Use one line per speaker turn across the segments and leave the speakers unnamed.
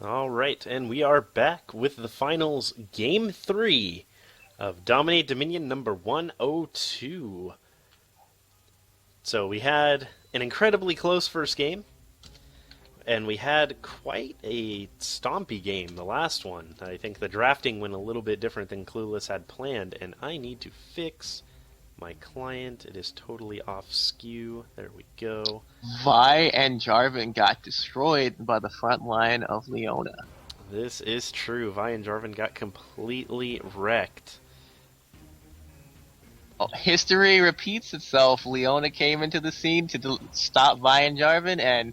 All right, and we are back with the finals, Game 3 of Dominate Dominion number 102. So we had an incredibly close first game, and we had quite a stompy game, the last one. I think the drafting went a little bit different than Clueless had planned, and I need to fix my client. It is totally off skew. There we go.
Vi and Jarvan got destroyed by the front line of Leona.
This is true. Vi and Jarvan got completely wrecked.
History repeats itself. Leona came into the scene to stop Vi and Jarvan and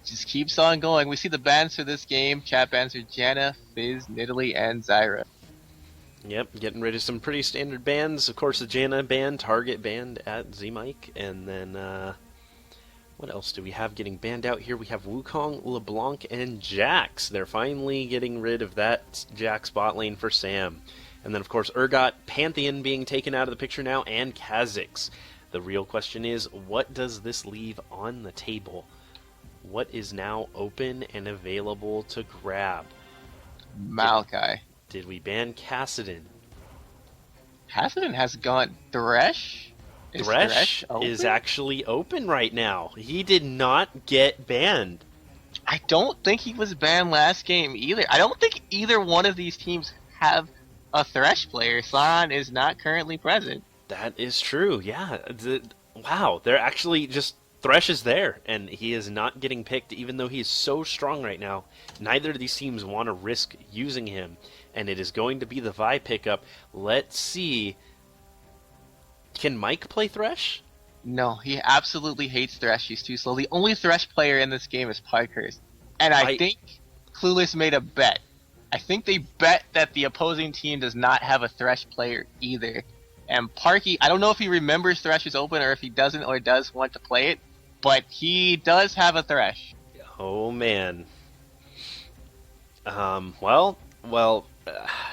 just keeps on going. We see the bans for this game. Chat bans are Janna, Fizz, Nidalee, and Zyra.
Yep, getting rid of some pretty standard bans. Of course, the Janna ban, Target banned at Zmike, and then what else do we have getting banned out here? We have Wukong, LeBlanc, and Jax. They're finally getting rid of that Jax bot lane for Sam. And then, of course, Urgot, Pantheon being taken out of the picture now, and Kha'Zix. The real question is, what does this leave on the table? What is now open and available to grab?
Maokai.
Did we ban Kassadin?
Kassadin has gone Thresh?
Thresh is actually open right now. He did not get banned.
I don't think he was banned last game either. I don't think either one of these teams have a Thresh player. Sauron is not currently present.
That is true, yeah. Wow, they're actually just... Thresh is there, and he is not getting picked, even though he is so strong right now. Neither of these teams want to risk using him, and it is going to be the Vi pickup. Let's see... Can Mike play Thresh?
No, he absolutely hates Thresh. He's too slow. The only Thresh player in this game is Parkhurst. And I think Clueless made a bet. I think they bet that the opposing team does not have a Thresh player either. And Parky, I don't know if he remembers Thresh is open or if he doesn't or does want to play it, but he does have a Thresh.
Oh, man. Knowing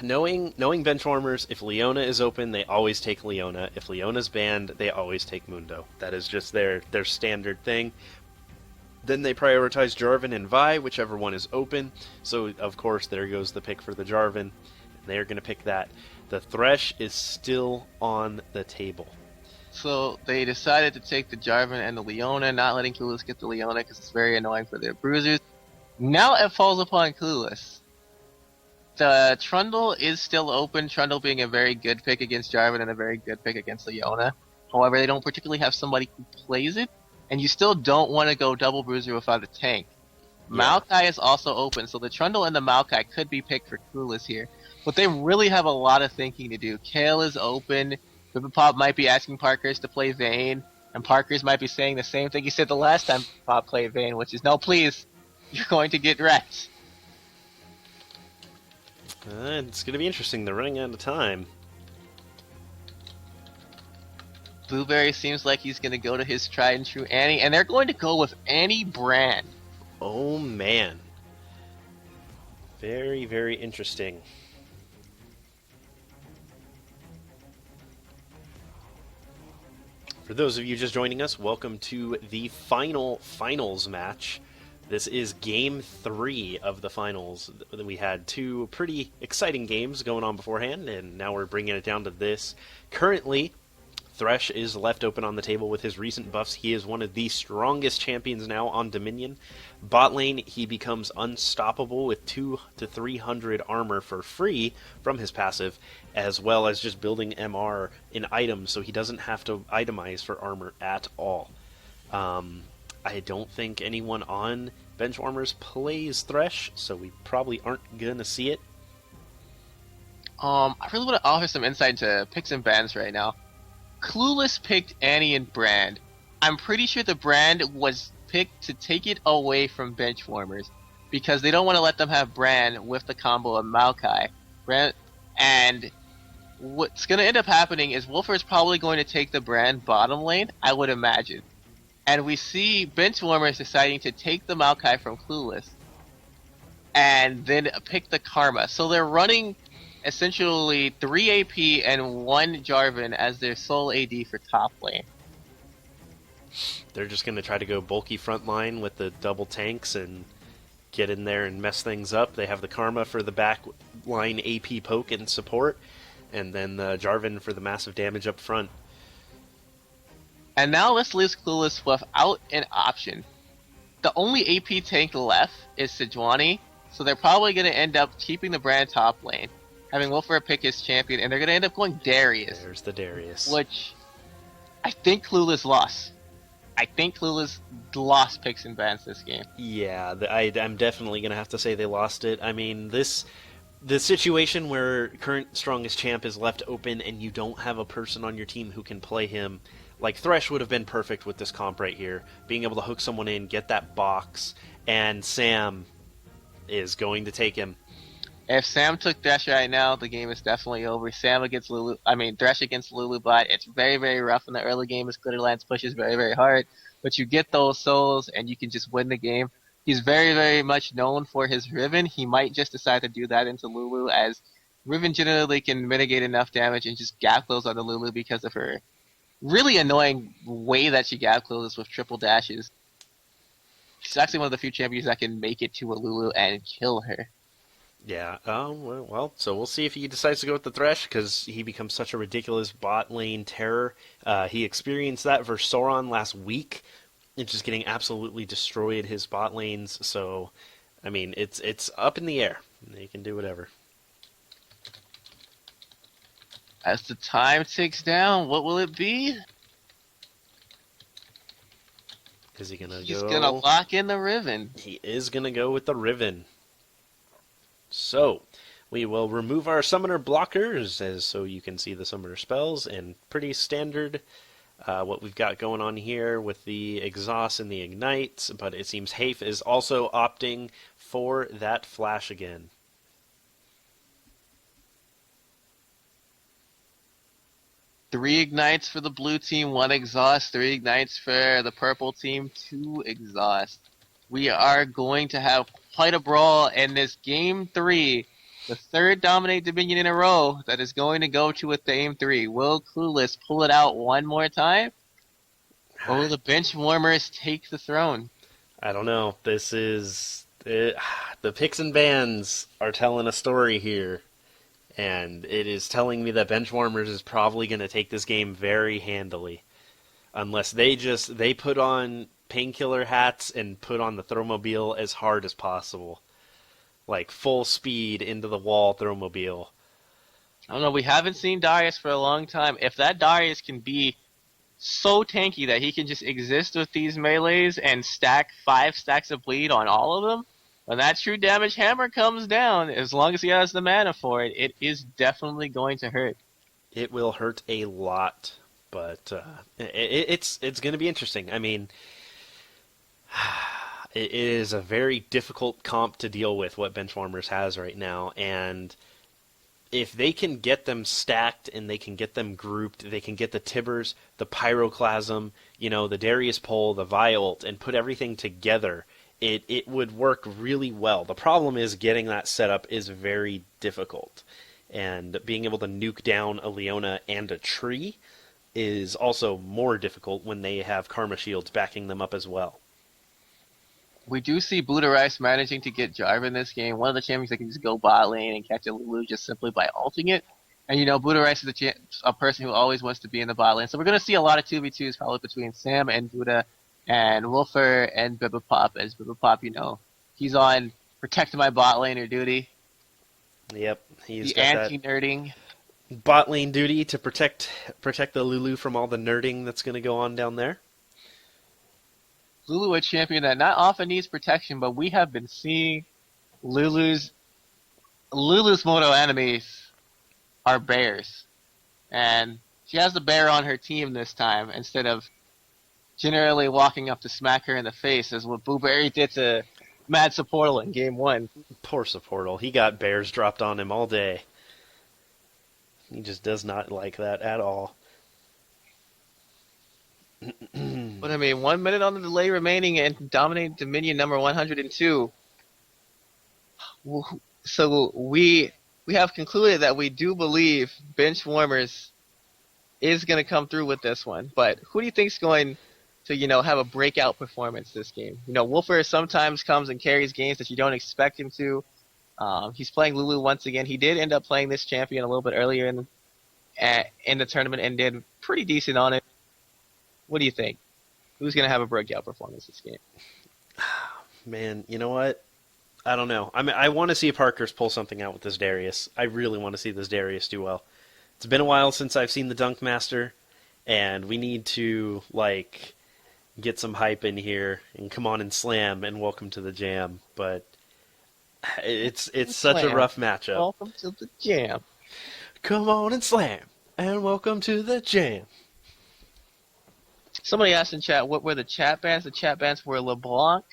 benchwarmers, if Leona is open, they always take Leona. If Leona's banned, they always take Mundo. That is just their standard thing. Then they prioritize Jarvan and Vi, whichever one is open. So, of course, there goes the pick for the Jarvan. They're going to pick that. The Thresh is still on the table.
So they decided to take the Jarvan and the Leona, not letting Clueless get the Leona because it's very annoying for their bruisers. Now it falls upon Clueless. The Trundle is still open, Trundle being a very good pick against Jarvan and a very good pick against Leona. However, they don't particularly have somebody who plays it, and you still don't want to go double bruiser without a tank. Yeah. Maokai is also open, so the Trundle and the Maokai could be picked for Clueless here. But they really have a lot of thinking to do. Kale is open, Pop might be asking Parkhurst to play Vayne, and Parkhurst might be saying the same thing he said the last time Pop played Vayne, which is, no please, you're going to get wrecked.
It's going to be interesting. They're running out of time.
Blueberry seems like he's going to go to his tried and true Annie, and they're going to go with Annie+Brand.
Oh, man. Very, very interesting. For those of you just joining us, welcome to the finals match. This is Game 3 of the finals. We had two pretty exciting games going on beforehand, and now we're bringing it down to this. Currently, Thresh is left open on the table with his recent buffs. He is one of the strongest champions now on Dominion. Bot lane, he becomes unstoppable with 200 to 300 armor for free from his passive, as well as just building MR in items, so he doesn't have to itemize for armor at all. I don't think anyone on Benchwarmers plays Thresh, so we probably aren't going to see it.
I really want to offer some insight into picks and bans right now. Clueless picked Annie+Brand. I'm pretty sure the brand was picked to take it away from Benchwarmers, because they don't want to let them have Brand with the combo of Maokai. And what's going to end up happening is Wolfer is probably going to take the Brand bottom lane, I would imagine. And we see Benchwarmers deciding to take the Maokai from Clueless and then pick the Karma. So they're running essentially 3 AP and 1 Jarvan as their sole AD for top lane.
They're just going to try to go bulky front line with the double tanks and get in there and mess things up. They have the Karma for the back line AP poke and support, and then the Jarvan for the massive damage up front.
And now let's lose Clueless without an option. The only AP tank left is Sejuani, so they're probably going to end up keeping the Brand top lane, having Wolfer pick his champion, and they're going to end up going Darius.
There's the Darius.
Which I think Clueless lost. I think Clueless lost picks and bans this game.
Yeah, I'm definitely going to have to say they lost it. I mean, the situation where current strongest champ is left open and you don't have a person on your team who can play him, like Thresh would have been perfect with this comp right here. Being able to hook someone in, get that box, and Sam is going to take him.
If Sam took Thresh right now, the game is definitely over. Thresh against Lulu bot. It's very, very rough in the early game as Glitterlands pushes very, very hard. But you get those souls and you can just win the game. He's very, very much known for his Riven. He might just decide to do that into Lulu, as Riven generally can mitigate enough damage and just gap close on the Lulu because of her really annoying way that she gap closes with triple dashes. She's actually one of the few champions that can make it to a Lulu and kill her.
Yeah, well, so we'll see if he decides to go with the Thresh, because he becomes such a ridiculous bot lane terror. He experienced that versus Sauron last week, and just getting absolutely destroyed his bot lanes, so, I mean, it's up in the air. They can do whatever.
As the time ticks down, what will it be?
Is he gonna go?
He's gonna lock in the Riven.
He is gonna go with the Riven. So, we will remove our summoner blockers, so you can see the summoner spells, and pretty standard what we've got going on here with the exhaust and the ignite, but it seems Hafe is also opting for that flash again.
Three ignites for the blue team, one exhaust. 3 ignites for the purple team, 2 exhaust. We are going to have quite a brawl in this game 3, the third DominateDominion in a row that is going to go to a game 3. Will Clueless pull it out one more time? Or will the bench warmers take the throne?
I don't know. This is... the picks and bans are telling a story here. And it is telling me that Benchwarmers is probably going to take this game very handily. Unless they put on painkiller hats and put on the Throwmobile as hard as possible. Like full speed into the wall Throwmobile.
I don't know, we haven't seen Darius for a long time. If that Darius can be so tanky that he can just exist with these melees and stack 5 stacks of bleed on all of them, when that true damage hammer comes down, as long as he has the mana for it, it is definitely going to hurt.
It will hurt a lot, but it's going to be interesting. I mean, it is a very difficult comp to deal with, what Benchwarmers has right now, and if they can get them stacked and they can get them grouped, they can get the Tibbers, the Pyroclasm, the Darius Pole, the Vialt, and put everything together, it would work really well. The problem is getting that set up is very difficult. And being able to nuke down a Leona and a tree is also more difficult when they have Karma Shields backing them up as well.
We do see Budarice managing to get Jarvan this game. One of the champions that can just go bot lane and catch a Lulu just simply by ulting it. And Budarice is a person who always wants to be in the bot lane. So we're going to see a lot of 2v2s probably between Sam and Buda and Wolfer and Bibapop, as Bibapop, he's on protect my bot laner duty.
Yep, he's
the anti-nerding
bot lane duty to protect the Lulu from all the nerding that's going to go on down there.
Lulu, a champion that not often needs protection, but we have been seeing Lulu's moto enemies are bears, and she has the bear on her team this time instead of generally walking up to smack her in the face, as what Booberry did to Mad Supportal in Game 1.
Poor Supportal. He got bears dropped on him all day. He just does not like that at all.
But 1 minute on the delay remaining and DominateDominion number 102. So we have concluded that we do believe Benchwarmers is going to come through with this one. But who do you think's going to, have a breakout performance this game. Wolfer sometimes comes and carries games that you don't expect him to. He's playing Lulu once again. He did end up playing this champion a little bit earlier in the tournament and did pretty decent on it. What do you think? Who's going to have a breakout performance this game?
Man, you know what? I don't know. I mean, I want to see Parker's pull something out with this Darius. I really want to see this Darius do well. It's been a while since I've seen the Dunk Master, and we need to, get some hype in here and come on and slam and welcome to the jam. But it's such a rough matchup.
Welcome to the jam.
Come on and slam and welcome to the jam.
Somebody asked in chat, what were the chat bans? The chat bans were LeBlanc.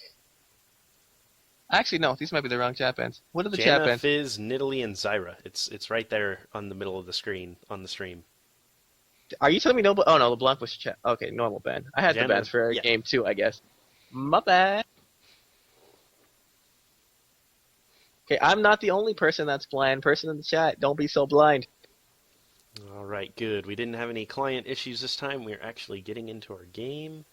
Actually, no, these might be the wrong chat bans. What are the chat
Janna,
bans?
Fizz, Nidalee, and Zyra. It's right there on the middle of the screen on the stream.
Are you telling me no? Oh no, LeBlanc was chat. Okay, normal ban. I had
Janna,
the bans for
yeah.
game 2, I guess. My bad. Okay, I'm not the only person that's blind. Person in the chat, don't be so blind.
All right, good. We didn't have any client issues this time. We're actually getting into our game.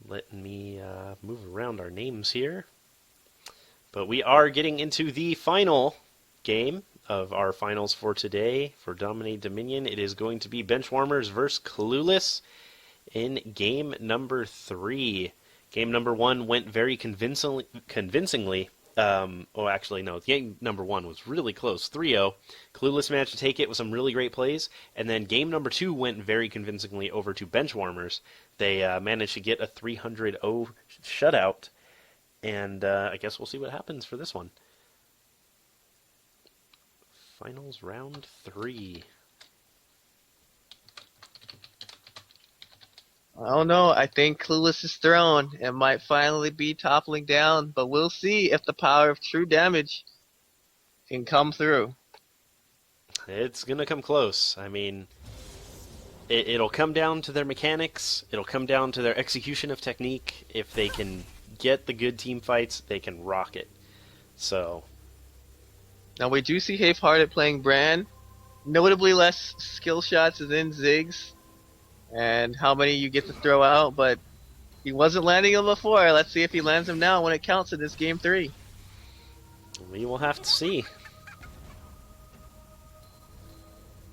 Let me move around our names here. But we are getting into the final game of our finals for today for DominateDominion. It is going to be Benchwarmers versus Clueless in game number 3. Game number 1 went very convincingly. Actually, no. Game number 1 was really close, 3-0. Clueless managed to take it with some really great plays, and then game number 2 went very convincingly over to Benchwarmers. They managed to get a 300-0 shutout, and I guess we'll see what happens for this one. Finals round 3.
I don't know. I think Clueless' throne. It might finally be toppling down, but we'll see if the power of true damage can come through.
It's going to come close. I mean, it'll come down to their mechanics. It'll come down to their execution of technique. If they can get the good team fights, they can rock it. So,
now we do see Half-Hearted playing Brand. Notably less skill shots than Ziggs. And how many you get to throw out, but he wasn't landing them before. Let's see if he lands them now when it counts in this game 3.
We will have to see.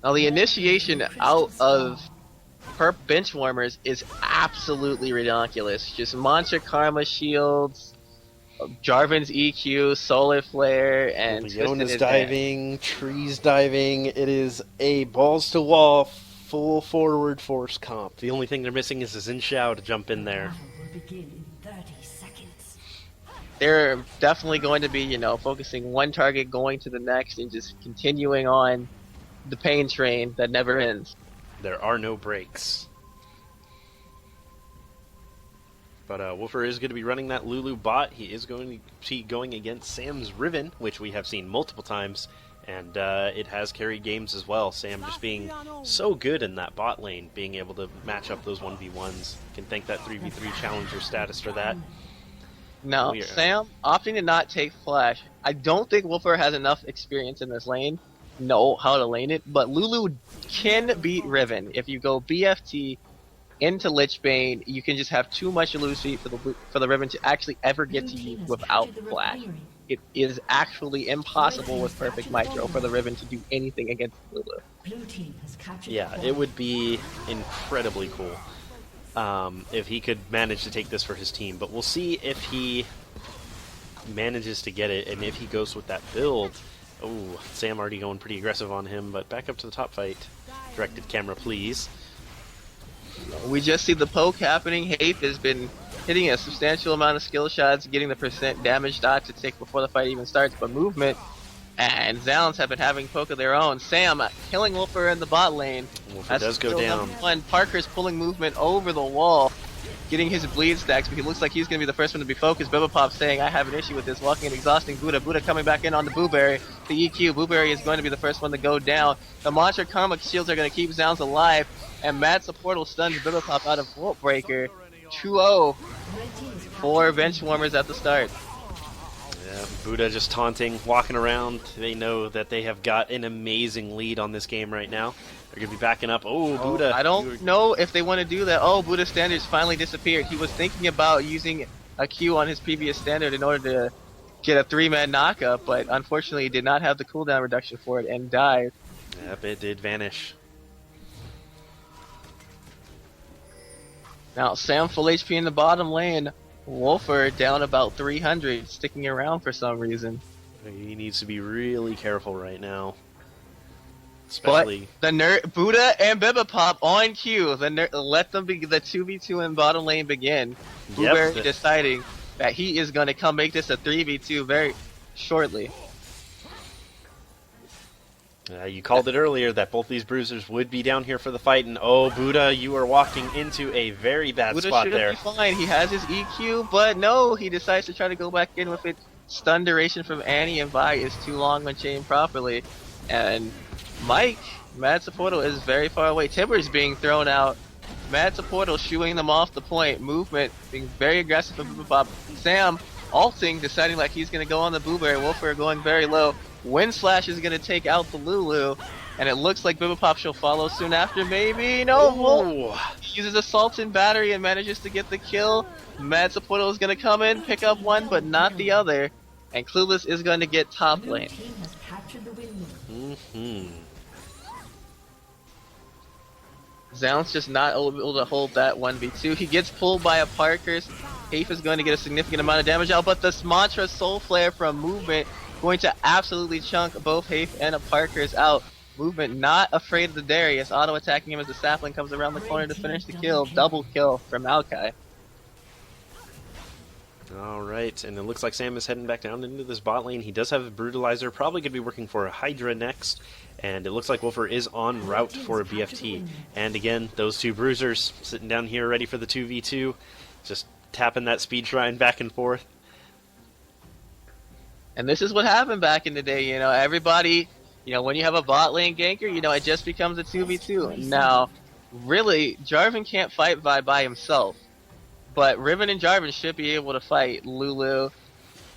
Now the initiation out of perp Benchwarmers is absolutely ridiculous. Just Maokai+Karma shields, Jarvan's EQ, Solar Flare, and
Leona's diving, Tree's diving. It is a balls-to-wall full forward force comp. The only thing they're missing is a Xin Xiao to jump in there.
They're definitely going to be, focusing one target, going to the next, and just continuing on the pain train that never ends.
There are no breaks. But Wolfer is going to be running that Lulu bot. He is going to be going against Sam's Riven, which we have seen multiple times. And it has carried games as well. Sam just being so good in that bot lane, being able to match up those 1v1s. Can thank that 3v3 challenger status for that.
Now, Sam opting to not take Flash. I don't think Wolfer has enough experience in this lane, know how to lane it, but Lulu can beat Riven. If you go BFT into Lichbane, you can just have too much elusive for the Riven to actually ever get to you without Flash. It is actually impossible with Perfect Micro for the Riven to do anything against Lulu.
Yeah, it would be incredibly cool if he could manage to take this for his team. But we'll see if he manages to get it and if he goes with that build. Oh, Sam already going pretty aggressive on him, but back up to the top fight. Directed camera, please.
We just see the poke happening. Hape has been hitting a substantial amount of skill shots, getting the % damage dot to take before the fight even starts, but movement and Zalons have been having poke of their own. Sam killing Wolfer in the bot lane.
Wolfer does go down.
Parker's pulling movement over the wall, getting his bleed stacks, but he looks like he's going to be the first one to be focused. Bibapop saying, I have an issue with this, walking and exhausting Buddha. Buddha coming back in on the Booberry. The EQ, Booberry is going to be the first one to go down. The Maokai+Karma shields are going to keep Zalons alive, and Mad Supportal stuns Bibapop out of Volt Breaker. 2-0 for Benchwarmers at the start.
Yeah, Buddha just taunting, walking around. They know that they have got an amazing lead on this game right now. They're going to be backing up. Oh, Buddha.
I don't know if they want to do that. Oh, Buddha's standards finally disappeared. He was thinking about using a Q on his previous standard in order to get a 3-man knockup, but unfortunately he did not have the cooldown reduction for it and died.
Yep, it did vanish.
Now, Sam full HP in the bottom lane. Wolfer down about 300, sticking around for some reason.
He needs to be really careful right now. Especially...
But the Buddha and Bibapop on cue. Let them be the 2v2 in bottom lane begin. Blueberry deciding that he is going to come make this a 3v2 very shortly.
You called it earlier that both these bruisers would be down here for the fight, and oh, Buddha, you are walking into a very bad spot there.
Buddha should be fine. He has his EQ, but no, he decides to try to go back in with it. Stun duration from Annie and Vi is too long when chained properly. And Mike, Mad Supporto is very far away. Timber is being thrown out. Mad Supporto shooing them off the point. Movement being very aggressive from Bibapop. Sam ulting, deciding like he's going to go on the Blueberry. Wolfer going very low. Wind Slash is going to take out the Lulu, and it looks like Bibapop shall follow soon after. Maybe no. He uses Assault and Battery and manages to get the kill. Mad Supporto is going to come in, pick up one, but not the other, and Clueless is going to get top lane. Zoun's just not able to hold that 1v2. He gets pulled by a Parker's. Hafe is going to get a significant amount of damage out, but this Mantra Soul Flare from Movement going to absolutely chunk both Hafe and a Parker's out. Movement not afraid of the Darius, auto attacking him as the sapling comes around the corner to finish the kill. Double kill from Maokai.
Alright, and it looks like Sam is heading back down into this bot lane. He does have a Brutalizer, probably going to be working for a Hydra next, and it looks like Wolfer is en route for a BFT. And again, those two bruisers sitting down here ready for the 2v2, just tapping that speed shrine back and forth.
And this is what happened back in the day, you know, everybody, you know, when you have a bot lane ganker, you know, it just becomes a 2v2. Now, really, Jarvan can't fight Vi by himself, but Riven and Jarvan should be able to fight Lulu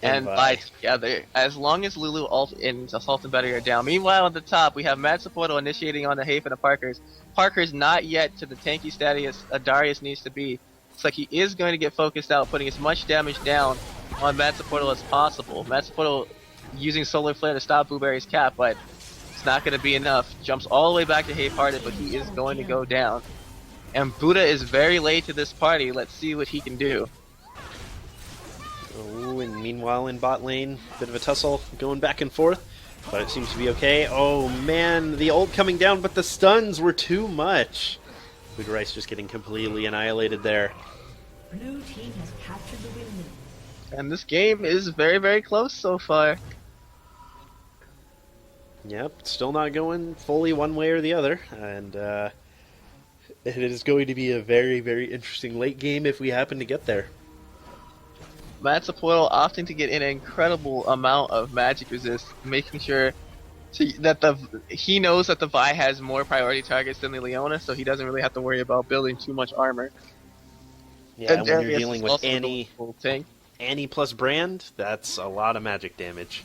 and Vi together, as long as Lulu and Assault and Battery are down. Meanwhile, at the top, we have Mad Supporto initiating on the Hafe and the Parker's. Parker's not yet to the tanky status a Darius needs to be. Looks like he is going to get focused out, putting as much damage down on Mad Supporto as possible. Mad Supporto using Solar Flare to stop Blueberry's cap, but it's not going to be enough. Jumps all the way back to Half-Hearted, but he is going to go down. And Buddha is very late to this party. Let's see what he can do.
Oh, and meanwhile in bot lane, bit of a tussle going back and forth, but it seems to be okay. Oh man, the ult coming down, but the stuns were too much. Buddha Rice just getting completely annihilated there.
Blue team has captured the windmill.
And this game is very, very close so far.
Yep, still not going fully one way or the other, and it is going to be a very, very interesting late game if we happen to get there.
Mad Supporto opting to get an incredible amount of magic resist, making sure that he knows that the Vi has more priority targets than the Leona, so he doesn't really have to worry about building too much armor.
Yeah, and when you're dealing with Annie+Brand, that's a lot of magic damage.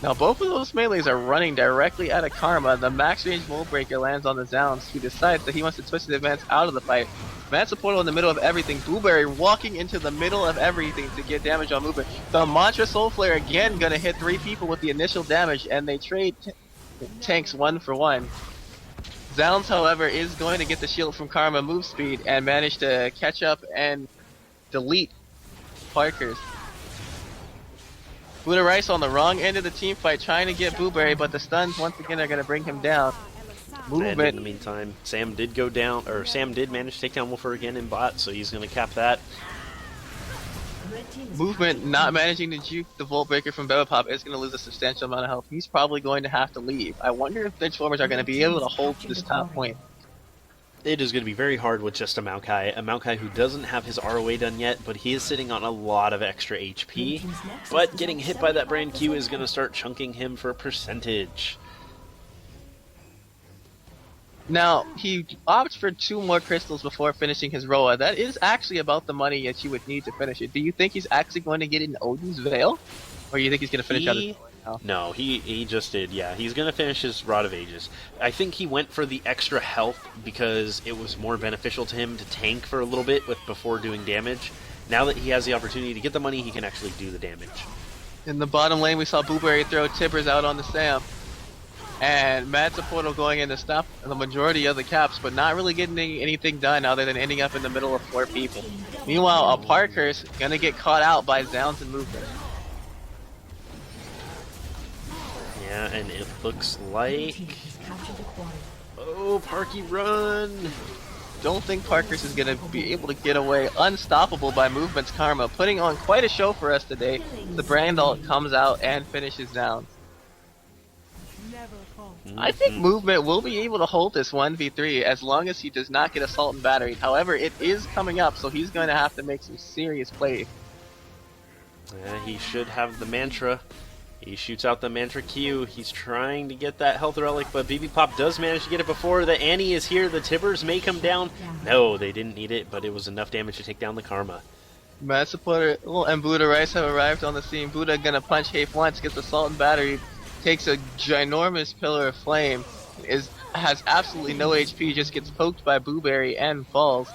Now both of those melees are running directly at a Karma. The max range Mold Breaker lands on the Zounds, who decides that he wants to twist his advance out of the fight. Mad Supporto in the middle of everything. Blueberry walking into the middle of everything to get damage on Movement. The Mantra Soul Flare again gonna hit 3 people with the initial damage, and they trade tanks 1 for 1. Zounds, however, is going to get the shield from Karma move speed and manage to catch up and delete Parker's. Buddha Rice on the wrong end of the team fight trying to get Blueberry, but the stuns once again are going to bring him down.
And in the meantime, Sam did go down, or Sam did manage to take down Wolfer again in bot, so he's going to cap that.
Movement not managing to juke the Volt Breaker from Bibapop is going to lose a substantial amount of health. He's probably going to have to leave. I wonder if the Transformers are going to be able to hold this top point.
It is going to be very hard with just a Maokai who doesn't have his ROA done yet, but he is sitting on a lot of extra HP. But getting hit by that brand Q is going to start chunking him for percentage.
Now, he opts for 2 more crystals before finishing his Roa. That is actually about the money that you would need to finish it. Do you think he's actually going to get an Odin's Veil? Or do you think he's going to finish out his... now.
No, he just did. Yeah, he's gonna finish his Rod of Ages. I think he went for the extra health because it was more beneficial to him to tank for a little bit before doing damage. Now that he has the opportunity to get the money, he can actually do the damage.
In the bottom lane, we saw Blueberry throw Tibbers out on the Sam. And Matsuportal going in to stop the majority of the caps, but not really getting anything done other than ending up in the middle of 4 people. Meanwhile, a Parker's gonna get caught out by Zounds and Movement.
Yeah, and it looks like... Oh, Parky, run!
Don't think Parker's is gonna be able to get away unstoppable by Movement's Karma, putting on quite a show for us today. The Brand ult comes out and finishes down. I think Movement will be able to hold this 1v3 as long as he does not get Assault and Battery. However, it is coming up, so he's going to have to make some serious plays.
Yeah, he should have the Mantra. He shoots out the Mantra Q. He's trying to get that Health Relic, but BB Pop does manage to get it before the Annie is here. The Tibbers may come down. No, they didn't need it, but it was enough damage to take down the Karma.
Matsuportal and Buddha Rice have arrived on the scene. Buddha gonna punch Hafe once, gets Assault and Battery, takes a ginormous Pillar of Flame, has absolutely no HP, just gets poked by Blueberry and falls.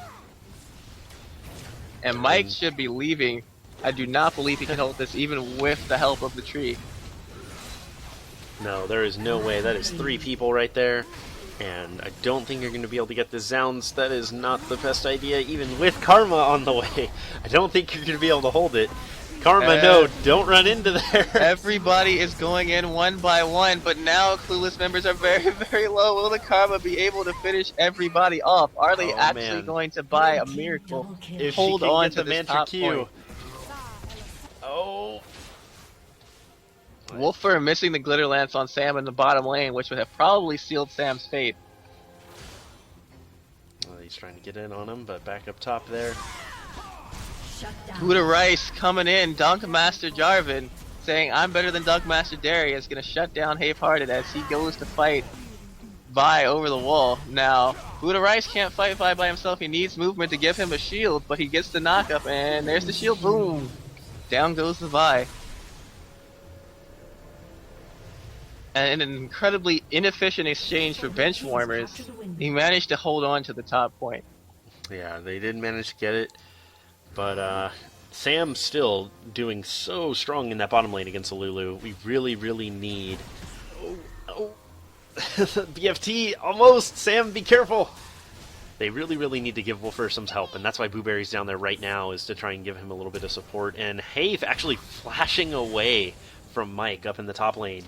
And Mike should be leaving. I do not believe he can hold this even with the help of the tree.
No, there is no way. That is 3 people right there. And I don't think you're going to be able to get the Zounds. That is not the best idea, even with Karma on the way. I don't think you're going to be able to hold it. Karma, no, don't run into there.
Everybody is going in one by one, but now Clueless members are very, very low. Will the Karma be able to finish everybody off? Are they actually going to buy a miracle?
If
hold
she can
on
get
to
the
this
Mantra
top
Q.
point.
Oh.
Wolfer missing the Glitter Lance on Sam in the bottom lane, which would have probably sealed Sam's fate.
Well, he's trying to get in on him, but back up top there.
Buddha Rice coming in, Dunk Master Jarvan, saying, I'm better than Dunk Master Darius, gonna shut down Half-Hearted as he goes to fight Vi over the wall. Now, Buddha Rice can't fight Vi by himself, he needs movement to give him a shield, but he gets the knockup, and there's the shield, boom! Down goes the Vi. And an incredibly inefficient exchange for bench warmers, he managed to hold on to the top point.
Yeah, they did manage to get it. But Sam's still doing so strong in that bottom lane against the Lulu. We really, really need... Oh. BFT, almost! Sam, be careful! They really, really need to give Wolfer some help, and that's why Blueberry's down there right now, is to try and give him a little bit of support. And Hafe actually flashing away from Mike up in the top lane.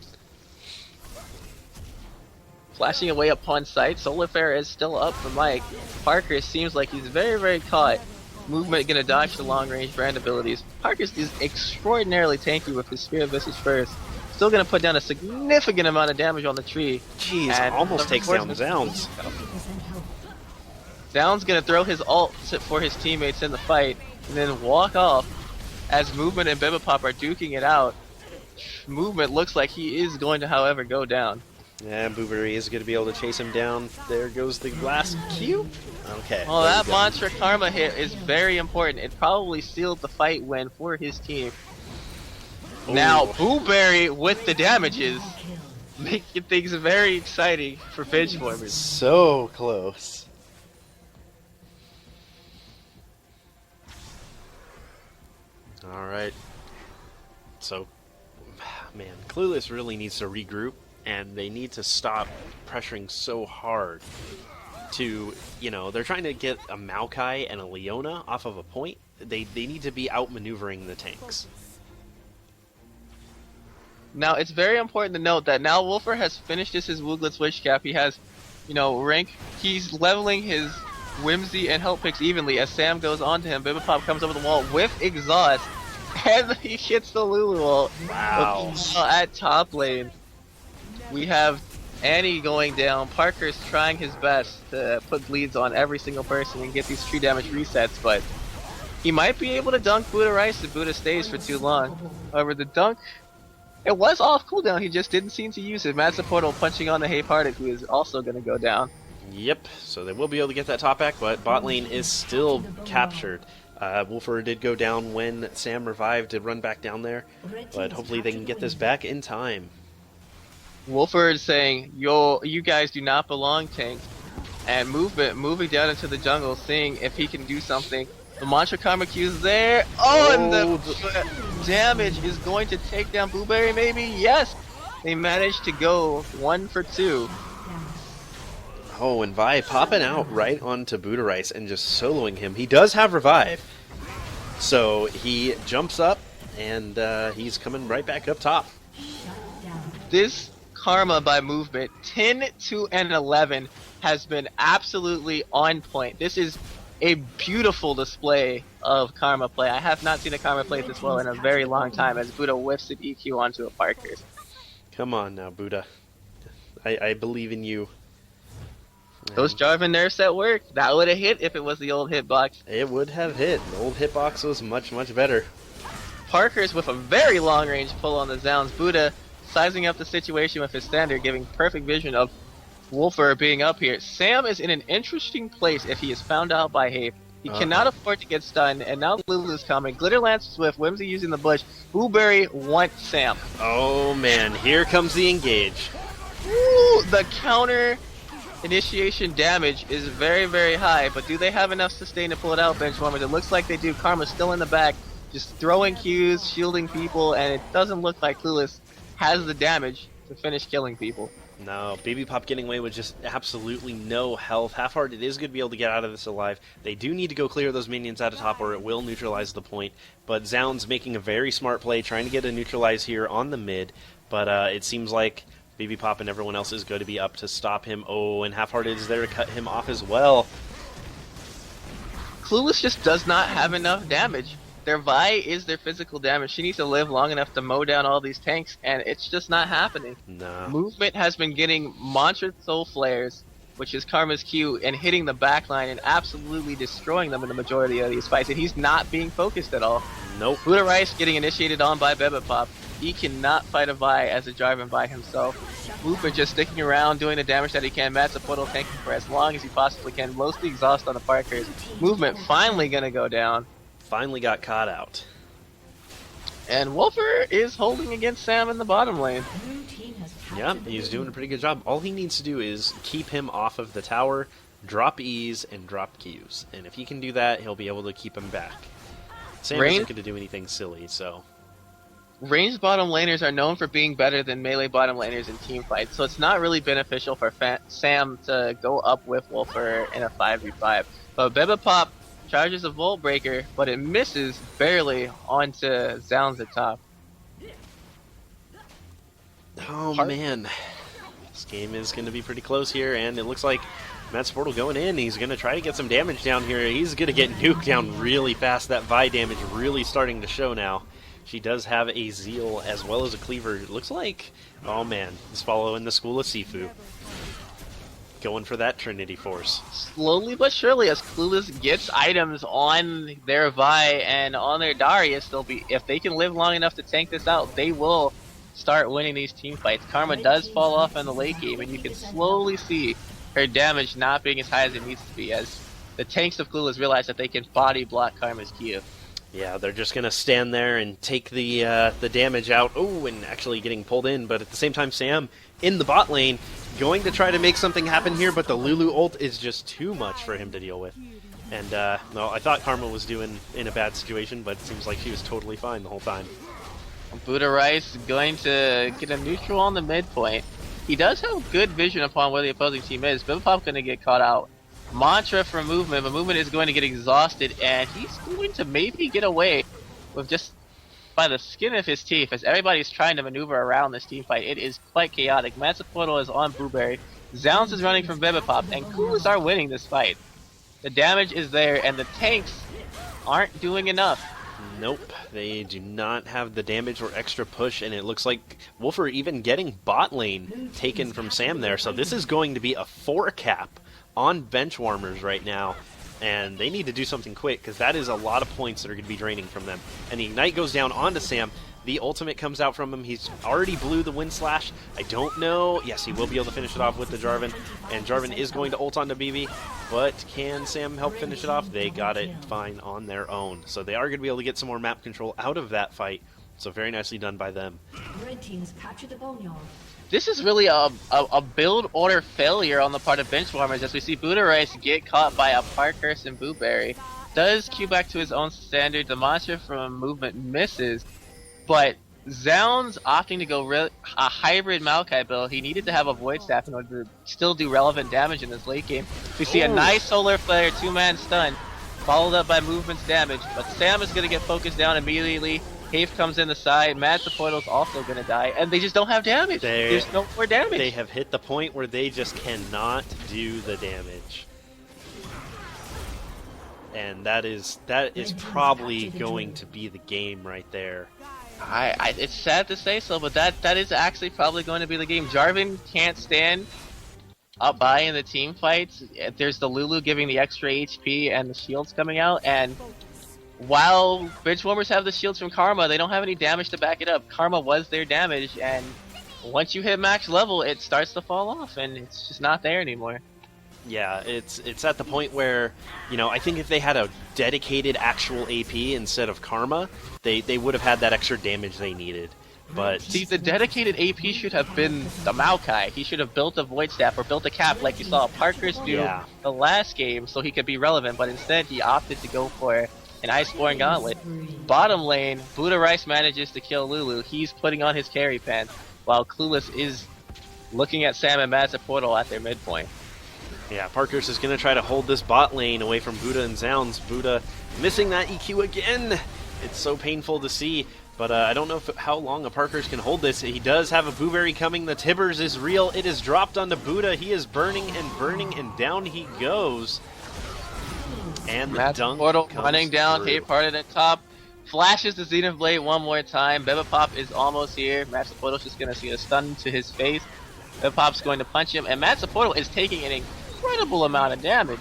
Flashing away upon sight, Solarfair is still up for Mike. Parker seems like he's very, very caught. Movement gonna dodge the long range brand abilities. Parker's is extraordinarily tanky with his Spear of Visage first. Still gonna put down a significant amount of damage on the tree.
Jeez, almost takes down the Zounds.
Zounds gonna throw his ult for his teammates in the fight, and then walk off as Movement and Bibapop are duking it out. Movement looks like he is going to, however, go down.
Yeah, Blueberry is going to be able to chase him down. There goes the last Q. Okay.
Well, that Mantra Karma hit is very important. It probably sealed the fight win for his team. Ooh. Now, Blueberry with the damages, making things very exciting for bench warmers.
So close. Alright. So, man, Clueless really needs to regroup. And they need to stop pressuring so hard to, they're trying to get a Maokai and a Leona off of a point. They need to be outmaneuvering the tanks.
Now, it's very important to note that now Wolfer has finished his Wooglet's Wish Cap. He has, rank. He's leveling his Whimsy and Help Picks evenly as Sam goes on to him. Bibapop comes over the wall with Exhaust. And he hits the Lulu ult.
Wow.
At top lane. We have Annie going down. Parker's trying his best to put bleeds on every single person and get these true damage resets, but he might be able to dunk Buddha Rice if Buddha stays for too long. However, the dunk, it was off cooldown, he just didn't seem to use it. Matsuportal punching on the Half-Hearted, who is also going to go down.
Yep, so they will be able to get that top back, but bot lane is still captured. Wolfer did go down when Sam revived to run back down there, but hopefully they can get this back in time.
Wolfer is saying, "Yo, you guys do not belong, tanks." And moving down into the jungle, seeing if he can do something. The Maokai+Karma Q is there. Oh, and the damage is going to take down Blueberry, maybe? Yes! They managed to go 1 for 2.
Oh, and Vi popping out right onto Buddha Rice and just soloing him. He does have revive, so he jumps up, and he's coming right back up top.
This Karma by movement, 10, 2, and 11, has been absolutely on point. This is a beautiful display of Karma play. I have not seen a Karma play this well in a very long time, as Buddha whiffs an EQ onto a Parker's.
Come on now, Buddha. I believe in you.
Those Jarvan nerfs at work. That would have hit if it was the old hitbox.
It would have hit. The old hitbox was much, much better.
Parker's with a very long range pull on the Zounds. Buddha sizing up the situation with his standard, giving perfect vision of Wolfer being up here. Sam is in an interesting place if he is found out by Hape. He cannot afford to get stunned, and now Lulu's coming. Glitterlance Swift, Whimsy using the bush. Blueberry wants Sam.
Oh man, here comes the engage.
Ooh, the counter initiation damage is very, very high, but do they have enough sustain to pull it out, Benchwarmers? It looks like they do. Karma's still in the back, just throwing Qs, shielding people, and it doesn't look like Clueless has the damage to finish killing people.
No, Baby Pop getting away with just absolutely no health. Half-Hearted is going to be able to get out of this alive. They do need to go clear those minions out of top or it will neutralize the point. But Zounds making a very smart play, trying to get a neutralize here on the mid. But it seems like Baby Pop and everyone else is going to be up to stop him. Oh, and Half-Hearted is there to cut him off as well.
Clueless just does not have enough damage. Their Vi is their physical damage. She needs to live long enough to mow down all these tanks, and it's just not happening.
No.
Movement has been getting Mantra Soul Flares, which is Karma's Q, and hitting the backline and absolutely destroying them in the majority of these fights, and he's not being focused at all.
Nope.
Buddha Rice getting initiated on by Bebepop. He cannot fight a Vi as a Jarvan by himself. Movement just sticking around, doing the damage that he can. Matsupoto tanking for as long as he possibly can. Mostly exhaust on the Parkers. Movement finally gonna go down.
Finally got caught out.
And Wolfer is holding against Sam in the bottom lane.
Yeah, he's doing a pretty good job. All he needs to do is keep him off of the tower, drop E's, and drop Q's. And if he can do that, he'll be able to keep him back. Sam isn't going to do anything silly, so...
Ranged bottom laners are known for being better than melee bottom laners in team fights, so it's not really beneficial for Sam to go up with Wolfer in a 5v5. But Bebepop charges a Volt Breaker, but it misses barely onto Zounds at top.
Oh man, this game is going to be pretty close here, and it looks like Matsupoto going in. He's going to try to get some damage down here. He's going to get nuked down really fast. That Vi damage really starting to show now. She does have a Zeal as well as a Cleaver. It looks like, oh man, he's following the school of Sifu. Going for that Trinity Force.
Slowly but surely, as Clueless gets items on their Vi and on their Darius, they'll be, if they can live long enough to tank this out, they will start winning these team fights. Karma does fall off in the late game, and you can slowly see her damage not being as high as it needs to be, as the tanks of Clueless realize that they can body block Karma's Q.
Yeah, they're just going to stand there and take the damage out. Oh, and actually getting pulled in, but at the same time, Sam in the bot lane going to try to make something happen here, but the Lulu ult is just too much for him to deal with. And, no, I thought Karma was doing in a bad situation, but it seems like she was totally fine the whole time.
Buddha Rice going to get a neutral on the midpoint. He does have good vision upon where the opposing team is. Bebepop going to get caught out. Mantra for movement, but movement is going to get exhausted, and he's going to maybe get away with just by the skin of his teeth, as everybody's trying to maneuver around this team fight. It is quite chaotic. Matsupoto is on Blueberry, Zounds is running from Bebepop, and Clueless are winning this fight. The damage is there, and the tanks aren't doing enough.
Nope, they do not have the damage or extra push, and it looks like Wolfer even getting bot lane taken from Sam there, so this is going to be a 4-cap on Benchwarmers right now, and they need to do something quick, because that is a lot of points that are going to be draining from them. And the Ignite goes down onto Sam, The ultimate comes out from him. He's already blew the Wind Slash. I don't know. Yes, he will be able to finish it off with the Jarvan. And Jarvan is going to ult onto BB. But can Sam help finish it off? They got it fine on their own. So they are going to be able to get some more map control out of that fight. So very nicely done by them.
Red team's captured the boneyard.
This is really a build order failure on the part of Benchwarmers as we see Buddha Rice get caught by a Parkhurst and Booberry. Does queue back to his own standard. The mantra from movement misses, but Zounds opting to go a hybrid Maokai build. He needed to have a Void Staff in order to still do relevant damage in this late game. We see a nice Solar Flare, 2-man stun, followed up by movement's damage, but Sam is going to get focused down immediately. Hafe comes in the side, Mad Supportal's also going to die, and they just don't have damage. There's no more damage.
They have hit the point where they just cannot do the damage. And that is probably going to be the game right there.
It's sad to say so, but that is actually probably going to be the game. Jarvan can't stand up by in the team fights. There's the Lulu giving the extra HP and the shields coming out, and while Benchwarmers have the shields from Karma, they don't have any damage to back it up. Karma was their damage, and once you hit max level, it starts to fall off, and it's just not there anymore.
Yeah, it's at the point where, you know, I think if they had a dedicated actual AP instead of Karma, they would have had that extra damage they needed. But
see, the dedicated AP should have been the Maokai. He should have built a Void Staff or built a cap like you saw Parkhurst do the last game so he could be relevant, but instead he opted to go for an Iceborne Gauntlet. Bottom lane, Buddha Rice manages to kill Lulu. He's putting on his carry pants, while Clueless is looking at Sam and Mad's Portal at their midpoint.
Yeah, Parkhurst is going to try to hold this bot lane away from Buddha and Zounds. Buddha missing that EQ again. It's so painful to see, but I don't know how long a Parkhurst can hold this. He does have a Booberry coming. The Tibbers is real. It is dropped onto Buddha. He is burning, and down he goes. And the dunk
Portal running down, Hape parted at top, flashes the Zenith Blade one more time. Bebepop is almost here. Master Portal's just gonna see a stun to his face. Bebepop's going to punch him, and Master Portal is taking an incredible amount of damage.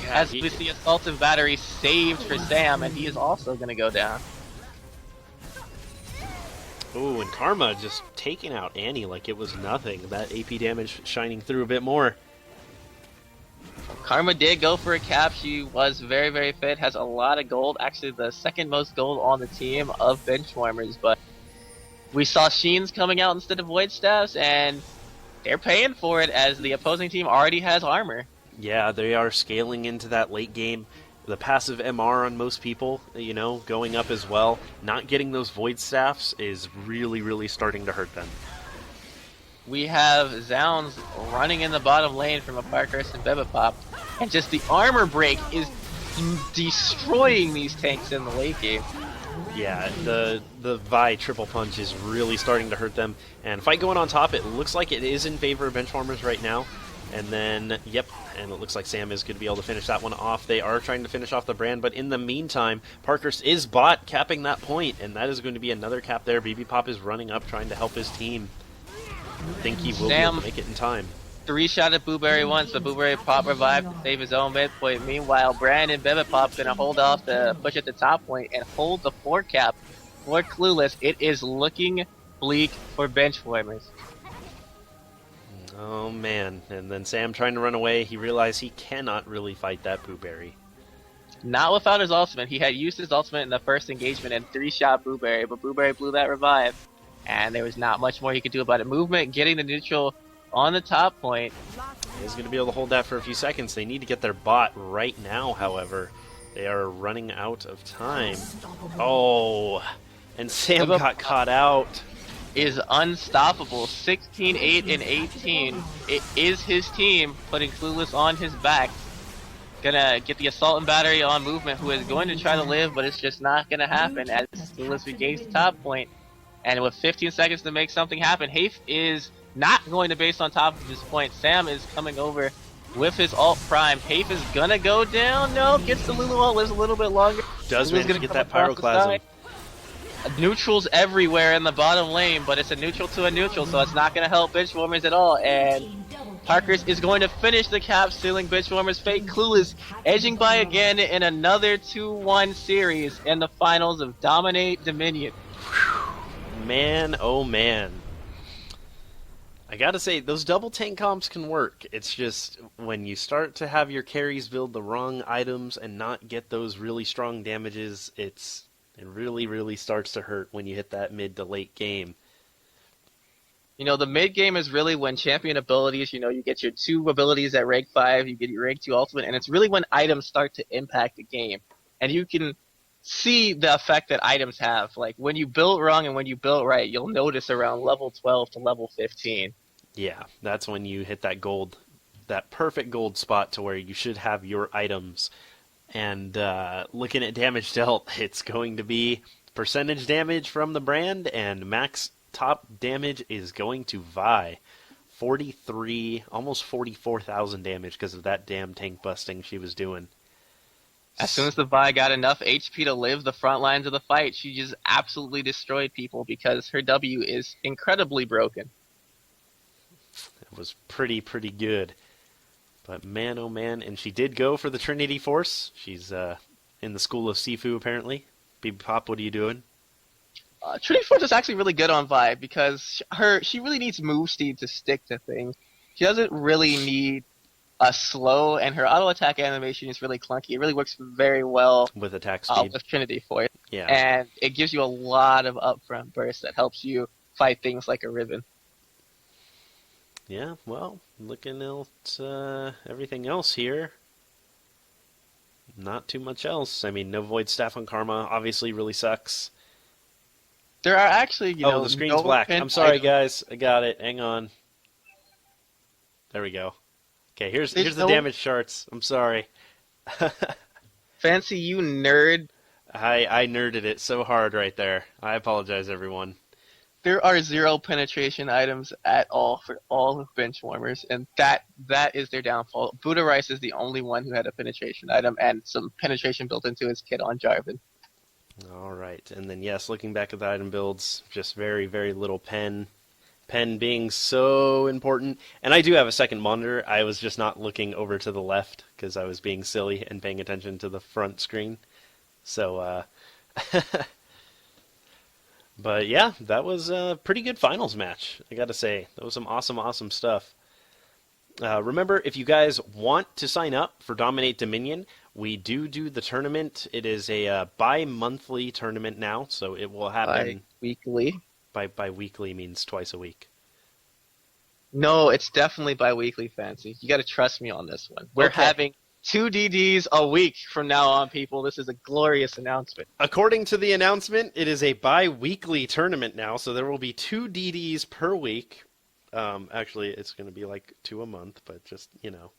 As we see Assaultive Battery saved for Sam, and he is also gonna go down.
Ooh, and Karma just taking out Annie like it was nothing. That AP damage shining through a bit more.
Karma did go for a cap. She was very, very fit, has a lot of gold, actually the second most gold on the team of Benchwarmers, but we saw Sheens coming out instead of Void Staffs, and they're paying for it as the opposing team already has armor.
Yeah, they are scaling into that late game. The passive MR on most people, you know, going up as well. Not getting those Void Staffs is really, really starting to hurt them.
We have Zounds running in the bottom lane from a Parkhurst and Bebepop, and just the armor break is destroying these tanks in the late game.
Yeah, the Vi triple punch is really starting to hurt them. And fight going on top, it looks like it is in favor of Benchwarmers right now. And then, yep, and it looks like Sam is going to be able to finish that one off. They are trying to finish off the brand, but in the meantime, Parkhurst is bot capping that point, and that is going to be another cap there. BB-Pop is running up trying to help his team. I think he will be able to make it in time.
3-shot at Booberry once, but Booberry pop revived to save his own midpoint. Meanwhile, Brand and Bebepop gonna hold off the push at the top point and hold the 4 cap for Clueless. It is looking bleak for Benchwarmers.
Oh man, and then Sam trying to run away, he realized he cannot really fight that Booberry.
Not without his ultimate. He had used his ultimate in the first engagement and 3-shot Booberry, but Booberry blew that revive, and there was not much more he could do about it. Movement, getting the neutral on the top point.
He's going to be able to hold that for a few seconds. They need to get their bot right now, however. They are running out of time. Oh, and Sam got caught out.
Is unstoppable. 16, 8, and 18. It is his team putting Clueless on his back. Gonna get the assault and battery on Movement, who is going to try to live, but it's just not gonna happen as Clueless regains the top point. And with 15 seconds to make something happen, Hafe is not going to base on top of this point. Sam is coming over with his ult prime. Hafe is gonna go down. No, gets the Lulu ult, lives a little bit longer.
Does manage to get that Pyroclasm.
Neutrals everywhere in the bottom lane, but it's a neutral to a neutral, so it's not going to help Benchwarmers at all. And Parkhurst is going to finish the cap, sealing Benchwarmers' fate. Clueless edging by again in another 2-1 series in the finals of Dominate Dominion.
man, oh man. I gotta say, those double tank comps can work. It's just when you start to have your carries build the wrong items and not get those really strong damages, it really, really starts to hurt when you hit that mid to late game.
You know, the mid game is really when champion abilities, you know, you get your 2 abilities at rank 5, you get your rank 2 ultimate, and it's really when items start to impact the game. And you can see the effect that items have. Like, when you build wrong and when you build right, you'll notice around level 12 to level 15.
Yeah, that's when you hit that gold, that perfect gold spot to where you should have your items. And looking at damage dealt, it's going to be percentage damage from the brand, and max top damage is going to Vi. 43, almost 44,000 damage because of that damn tank busting she was doing.
As soon as the Vi got enough HP to live the front lines of the fight, she just absolutely destroyed people because her W is incredibly broken.
It was pretty good. But man, oh man, and she did go for the Trinity Force. She's in the school of Sifu, apparently. Bebop, what are you doing?
Trinity Force is actually really good on Vi because she really needs move speed to stick to things. She doesn't really need a slow, and her auto attack animation is really clunky. It really works very well
with attack speed.
With Trinity Force.
Yeah.
And it gives you a lot of upfront burst that helps you fight things like a Riven.
Yeah, well, looking at everything else here, not too much else. I mean, no Void Staff on Karma obviously really sucks.
There are actually,
the screen's black. I'm sorry, guys. I got it. Hang on. There we go. Okay, here's the damage charts. I'm sorry.
Fancy you nerd.
I nerded it so hard right there. I apologize, everyone.
There are 0 penetration items at all for all of Benchwarmers, and that is their downfall. Buddha Rice is the only one who had a penetration item and some penetration built into his kit on Jarvan.
All right, and then yes, looking back at the item builds, just very, very little pen. Pen being so important. And I do have a second monitor. I was just not looking over to the left because I was being silly and paying attention to the front screen. So, but yeah, that was a pretty good finals match, I gotta say. That was some awesome stuff. Remember, if you guys want to sign up for Dominate Dominion, we do the tournament. It is a bi-monthly tournament now, so it will happen...
Bi-weekly?
Bi-weekly means twice a week.
No, it's definitely bi-weekly, Fancy. You gotta trust me on this one. We're having 2 DDs a week from now on, people. This is a glorious announcement.
According to the announcement, it is a bi-weekly tournament now, so there will be 2 DDs per week. Actually, it's going to be like 2 a month, but just, you know.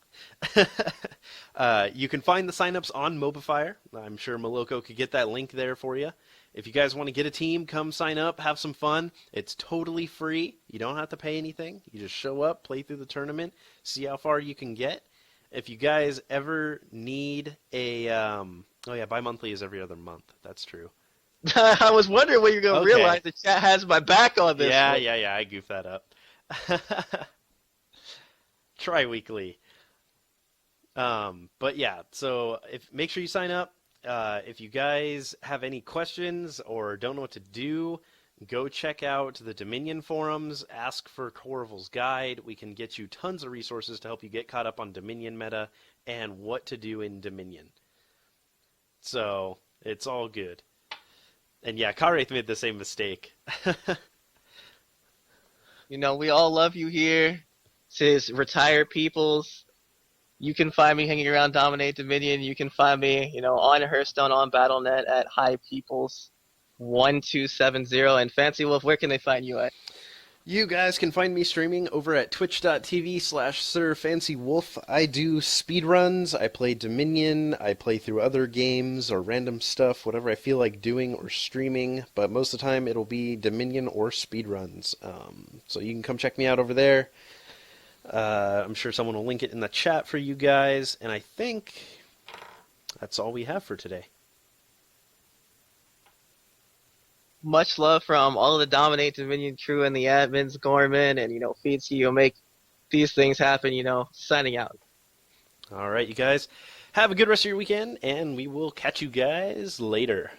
You can find the signups on Mobifier. I'm sure Moloko could get that link there for you. If you guys want to get a team, come sign up, have some fun. It's totally free. You don't have to pay anything. You just show up, play through the tournament, see how far you can get. If you guys ever need a... bi-monthly is every other month. That's true.
I was wondering when you're going to realize the chat has my back on this one.
Yeah, I goofed that up. Tri-weekly. But yeah, so make sure you sign up. If you guys have any questions or don't know what to do, go check out the Dominion forums, ask for Corval's guide. We can get you tons of resources to help you get caught up on Dominion meta and what to do in Dominion. So, it's all good. And yeah, Kareth made the same mistake.
You know, we all love you here. Says Retired Peoples. You can find me hanging around Dominate Dominion. You can find me, on Hearthstone, on Battle.net at Hipeoples1270. And Fancy Wolf, where can they find you at?
You guys can find me streaming over at twitch.tv/SirFancyWolf. I do speedruns, I play Dominion, I play through other games or random stuff, whatever I feel like doing or streaming, but most of the time it'll be Dominion or speedruns. So you can come check me out over there. I'm sure someone will link it in the chat for you guys, and I think that's all we have for today.
Much love from all of the Dominate Dominion crew and the admins, Gorman, and, Fizz, you'll make these things happen, signing out.
All right, you guys. Have a good rest of your weekend, and we will catch you guys later.